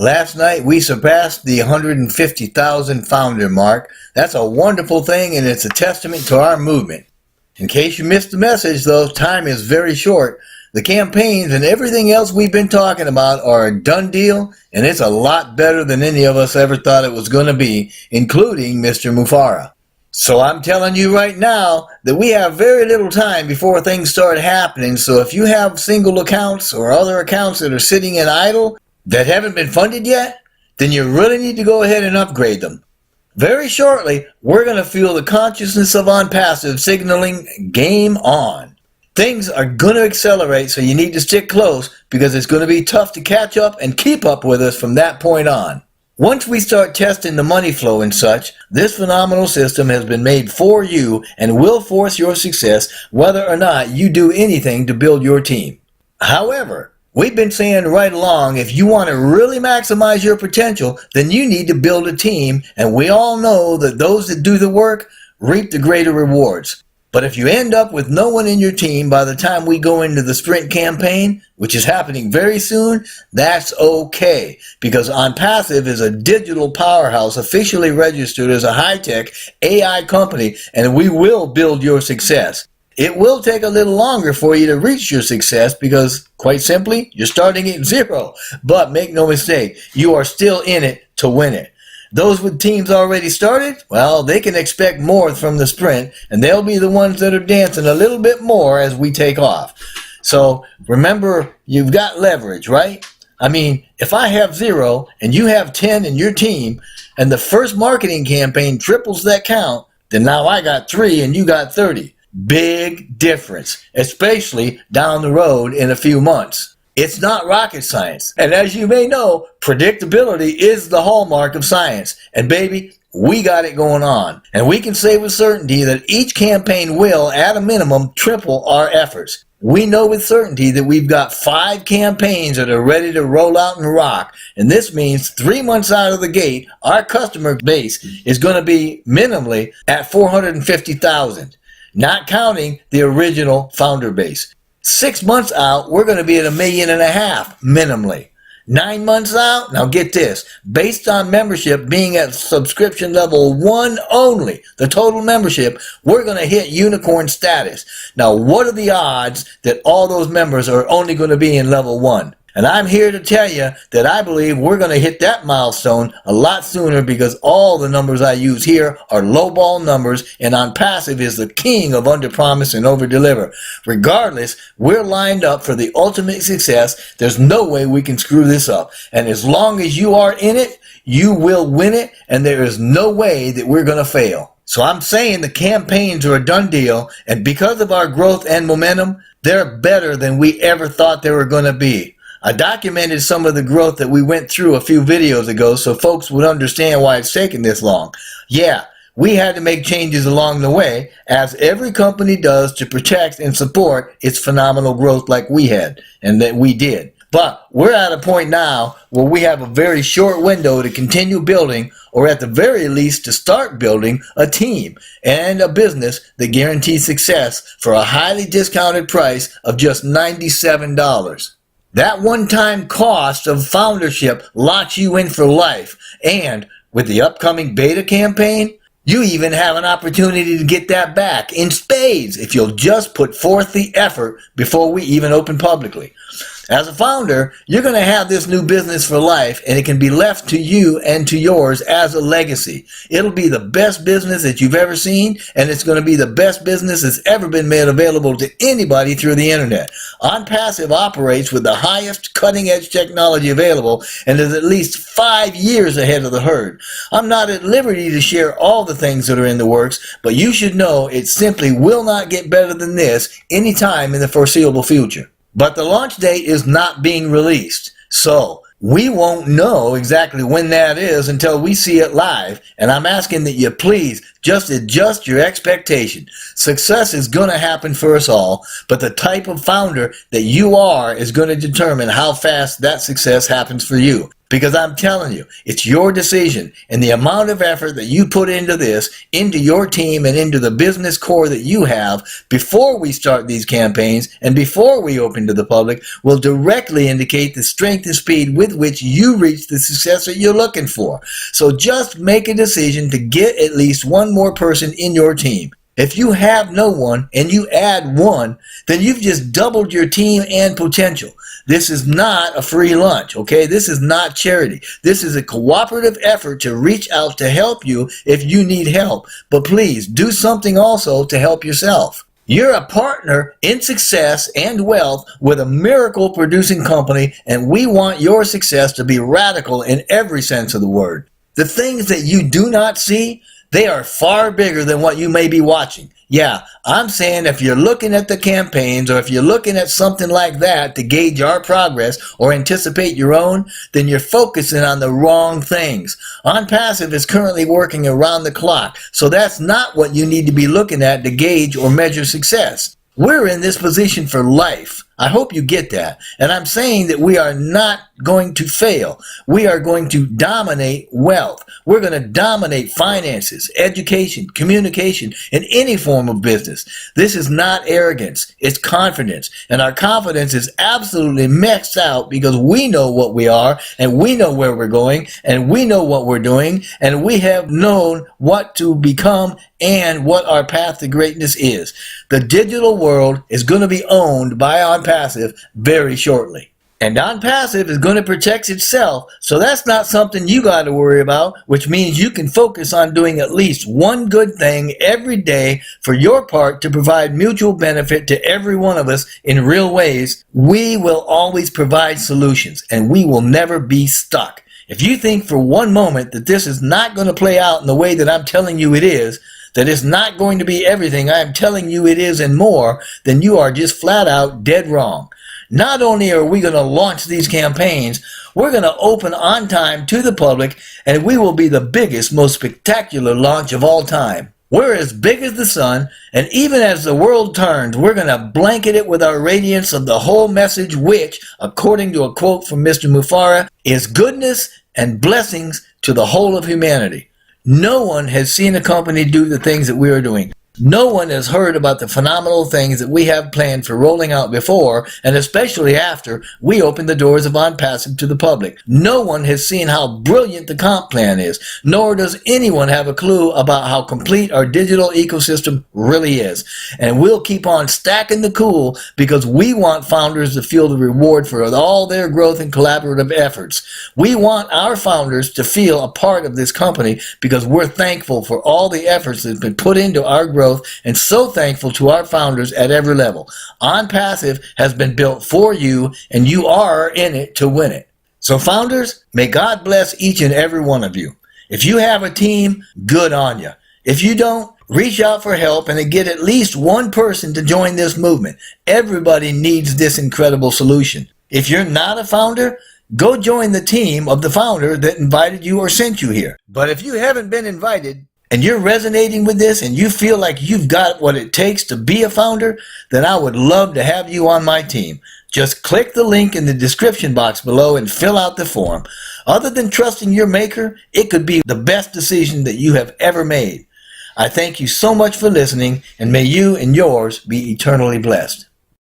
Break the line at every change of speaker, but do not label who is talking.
Last night we surpassed the 150,000 founder mark. That's a wonderful thing, and it's a testament to our movement. In case you missed the message though, time is very short. The campaigns and everything else we've been talking about are a done deal, and it's a lot better than any of us ever thought it was going to be, including Mr. Mufara. So I'm telling you right now that we have very little time before things start happening, so if you have single accounts or other accounts that are sitting in idle that haven't been funded yet, then you really need to go ahead and upgrade them. Very shortly, we're going to feel the consciousness of ONPASSIVE signaling game on. Things are going to accelerate, so you need to stick close because it's going to be tough to catch up and keep up with us from that point on. Once we start testing the money flow and such, this phenomenal system has been made for you and will force your success whether or not you do anything to build your team. However, we've been saying right along, if you want to really maximize your potential, then you need to build a team, and we all know that those that do the work reap the greater rewards. But if you end up with no one in your team by the time we go into the sprint campaign, which is happening very soon, that's okay, because ONPASSIVE is a digital powerhouse officially registered as a high-tech AI company, and we will build your success. It will take a little longer for you to reach your success because, quite simply, you're starting at zero. But make no mistake, you are still in it to win it. Those with teams already started, well, they can expect more from the sprint, and they'll be the ones that are dancing a little bit more as we take off. So remember, you've got leverage, right? I mean, if I have 0 and you have 10 in your team, and the first marketing campaign triples that count, then now I got 3 and you got 30. Big difference, especially down the road in a few months. It's not rocket science. And as you may know, predictability is the hallmark of science. And baby, we got it going on. And we can say with certainty that each campaign will, at a minimum, triple our efforts. We know with certainty that we've got 5 campaigns that are ready to roll out and rock. And this means 3 months out of the gate, our customer base is going to be minimally at 450,000. Not counting the original founder base. 6 months out, we're going to be at 1.5 million minimally. 9 months out, now get this, based on membership being at subscription level 1 only, the total membership, we're going to hit unicorn status. Now, what are the odds that all those members are only going to be in level 1? And I'm here to tell you that I believe we're going to hit that milestone a lot sooner because all the numbers I use here are lowball numbers, and ONPASSIVE is the king of under-promise and over-deliver. Regardless, we're lined up for the ultimate success. There's no way we can screw this up. And as long as you are in it, you will win it, and there is no way that we're going to fail. So I'm saying the campaigns are a done deal, and because of our growth and momentum, they're better than we ever thought they were going to be. I documented some of the growth that we went through a few videos ago so folks would understand why it's taken this long. Yeah, we had to make changes along the way, as every company does, to protect and support its phenomenal growth like we had, and that we did. But we're at a point now where we have a very short window to continue building, or at the very least to start building, a team and a business that guarantees success for a highly discounted price of just $97. That one-time cost of foundership locks you in for life, and with the upcoming beta campaign, you even have an opportunity to get that back in spades if you'll just put forth the effort before we even open publicly. As a founder, you're going to have this new business for life, and it can be left to you and to yours as a legacy. It'll be the best business that you've ever seen, and it's going to be the best business that's ever been made available to anybody through the internet. ONPASSIVE operates with the highest cutting-edge technology available and is at least 5 years ahead of the herd. I'm not at liberty to share all the things that are in the works, but you should know it simply will not get better than this anytime in the foreseeable future. But the launch date is not being released, so we won't know exactly when that is until we see it live, and I'm asking that you please Just adjust your expectation. Success is going to happen for us all, but the type of founder that you are is going to determine how fast that success happens for you. Because I'm telling you, it's your decision, and the amount of effort that you put into this, into your team, and into the business core that you have before we start these campaigns and before we open to the public will directly indicate the strength and speed with which you reach the success that you're looking for. So just make a decision to get at least one more person in your team. If you have no one and you add one, then you've just doubled your team and potential. This is not a free lunch, okay? This is not charity. This is a cooperative effort to reach out to help you if you need help. But please do something also to help yourself. You're a partner in success and wealth with a miracle-producing company, and we want your success to be radical in every sense of the word. The things that you do not see, they are far bigger than what you may be watching. Yeah, I'm saying if you're looking at the campaigns or if you're looking at something like that to gauge our progress or anticipate your own, then you're focusing on the wrong things. ONPASSIVE is currently working around the clock, so that's not what you need to be looking at to gauge or measure success. We're in this position for life. I hope you get that. And I'm saying that we are not going to fail. We are going to dominate wealth. We're going to dominate finances, education, communication, and any form of business. This is not arrogance. It's confidence. And our confidence is absolutely maxed out because we know what we are, and we know where we're going, and we know what we're doing, and we have known what to become and what our path to greatness is. The digital world is going to be owned by ONPASSIVE very shortly. And ONPASSIVE is going to protect itself, so that's not something you got to worry about, which means you can focus on doing at least one good thing every day for your part to provide mutual benefit to every one of us in real ways. We will always provide solutions, and we will never be stuck. If you think for one moment that this is not going to play out in the way that I'm telling you it is, that it's not going to be everything I'm telling you it is and more, then you are just flat out dead wrong. Not only are we going to launch these campaigns, we're going to open on time to the public, and we will be the biggest, most spectacular launch of all time. We're as big as the sun, and even as the world turns, we're going to blanket it with our radiance of the whole message, which, according to a quote from Mr. Mufara, is goodness and blessings to the whole of humanity. No one has seen a company do the things that we are doing. No one has heard about the phenomenal things that we have planned for rolling out before, and especially after we open the doors of ONPASSIVE to the public. No one has seen how brilliant the comp plan is, nor does anyone have a clue about how complete our digital ecosystem really is. And we'll keep on stacking the cool because we want founders to feel the reward for all their growth and collaborative efforts. We want our founders to feel a part of this company because we're thankful for all the efforts that have been put into our growth, and so thankful to our founders at every level. ONPASSIVE has been built for you, and you are in it to win it. So founders, may God bless each and every one of you. If you have a team, good on you. If you don't, reach out for help and get at least one person to join this movement. Everybody needs this incredible solution. If you're not a founder, go join the team of the founder that invited you or sent you here. But if you haven't been invited, and you're resonating with this and you feel like you've got what it takes to be a founder, then I would love to have you on my team. Just click the link in the description box below and fill out the form. Other than trusting your maker, it could be the best decision that you have ever made. I thank you so much for listening, and may you and yours be eternally blessed.